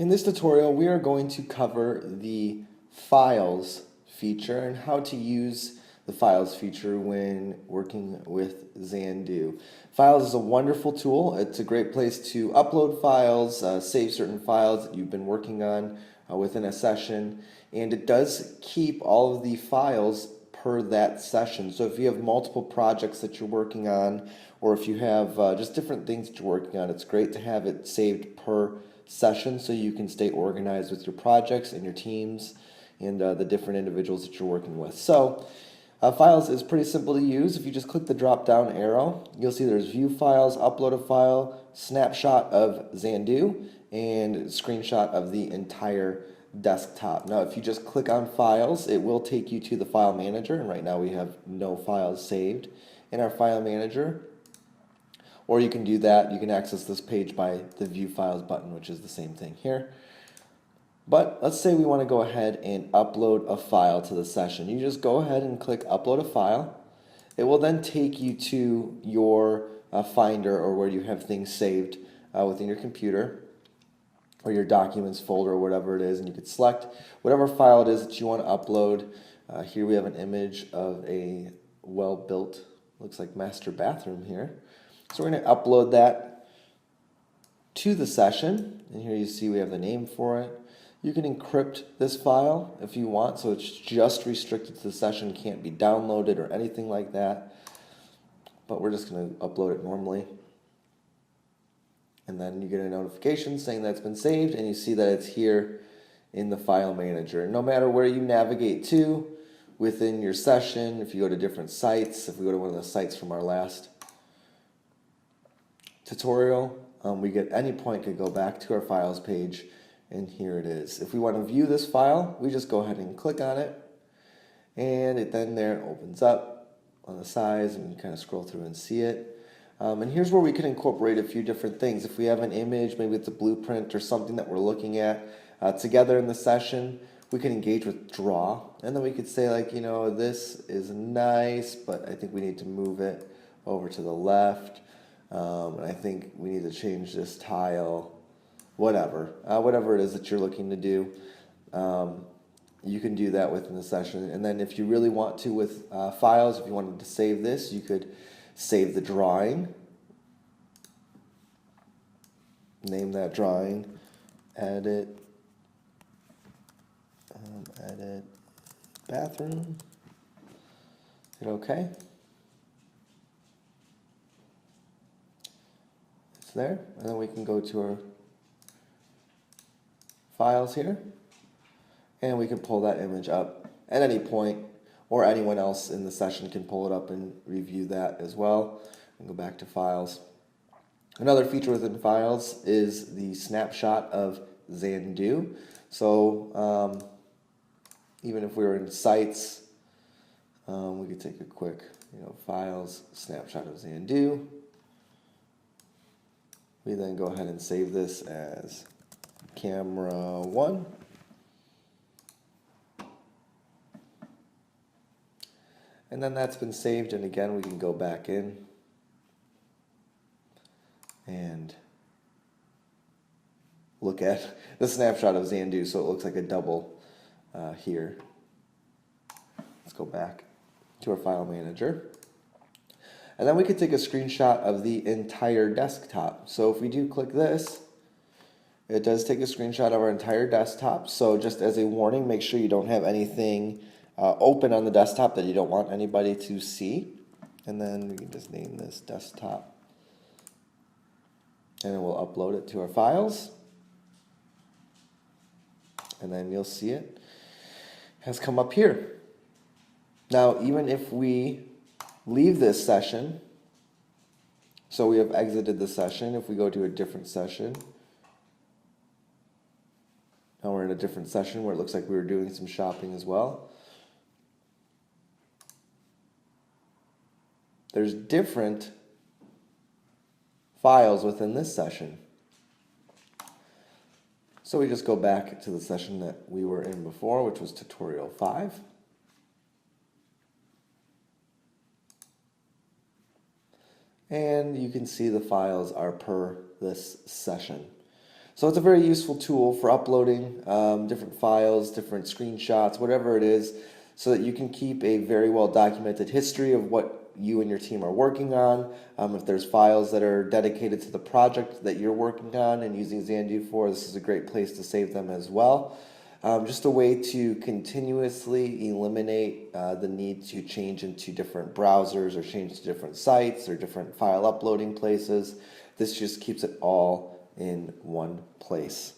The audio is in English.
In this tutorial, we are going to cover the Files feature and how to use the Files feature when working with XHANDU. Files is a wonderful tool. It's a great place to upload files, save certain files that you've been working on within a session, and it does keep all of the files per that session. So if you have multiple projects that you're working on, or if you have just different things that you're working on, it's great to have it saved per session so you can stay organized with your projects and your teams and the different individuals that you're working with. So Files is pretty simple to use. If you just click the drop down arrow, you'll see there's view files, upload a file, snapshot of XHANDU, and screenshot of the entire desktop. Now if you just click on files, it will take you to the file manager, and right now we have no files saved in our file manager. Or you can do that, you can access this page by the view files button, which is the same thing here. But let's say we want to go ahead and upload a file to the session. You just go ahead and click upload a file. It will then take you to your Finder, or where you have things saved within your computer, or your documents folder, or whatever it is, and you could select whatever file it is that you want to upload. Here we have an image of a well-built, looks like master bathroom here. So we're going to upload that to the session, and here you see we have the name for it. You can encrypt this file if you want, so it's just restricted to the session, can't be downloaded or anything like that. But we're just going to upload it normally. And then you get a notification saying that it's been saved, and you see that it's here in the file manager. No matter where you navigate to within your session, if you go to different sites, if we go to one of the sites from our last tutorial, we at any point could go back to our files page, and here it is. If we want to view this file, we just go ahead and click on it, and it then there opens up on the sides, and you can kind of scroll through and see it. And here's where we can incorporate a few different things. If we have an image, maybe it's a blueprint or something that we're looking at together in the session, we can engage with draw, and then we could say, like, you know, this is nice, but I think we need to move it over to the left. And I think we need to change this tile, whatever it is that you're looking to do. You can do that within the session. And then if you really want to with files, if you wanted to save this, you could save the drawing, name that drawing, edit bathroom, hit OK. There, and then we can go to our files here, and we can pull that image up at any point, or anyone else in the session can pull it up and review that as well. And go back to files. Another feature within files is the snapshot of XHANDU. So even if we were in sites, we could take a quick, files snapshot of XHANDU. We then go ahead and save this as camera 1. And then that's been saved, and again we can go back in and look at the snapshot of XHANDU, so it looks like a double here. Let's go back to our file manager. And then we could take a screenshot of the entire desktop. So if we do click this, it does take a screenshot of our entire desktop. So just as a warning, make sure you don't have anything open on the desktop that you don't want anybody to see. And then we can just name this desktop. And then we'll upload it to our files. And then you'll see it has come up here. Now, even if we leave this session, so we have exited the session, if we go to a different session, now we're in a different session where it looks like we were doing some shopping as well. There's different files within this session. So we just go back to the session that we were in before, which was tutorial 5. And you can see the files are per this session. So it's a very useful tool for uploading different files, different screenshots, whatever it is, so that you can keep a very well documented history of what you and your team are working on. If there's files that are dedicated to the project that you're working on and using XHANDU for, this is a great place to save them as well. Just a way to continuously eliminate the need to change into different browsers or change to different sites or different file uploading places. This just keeps it all in one place.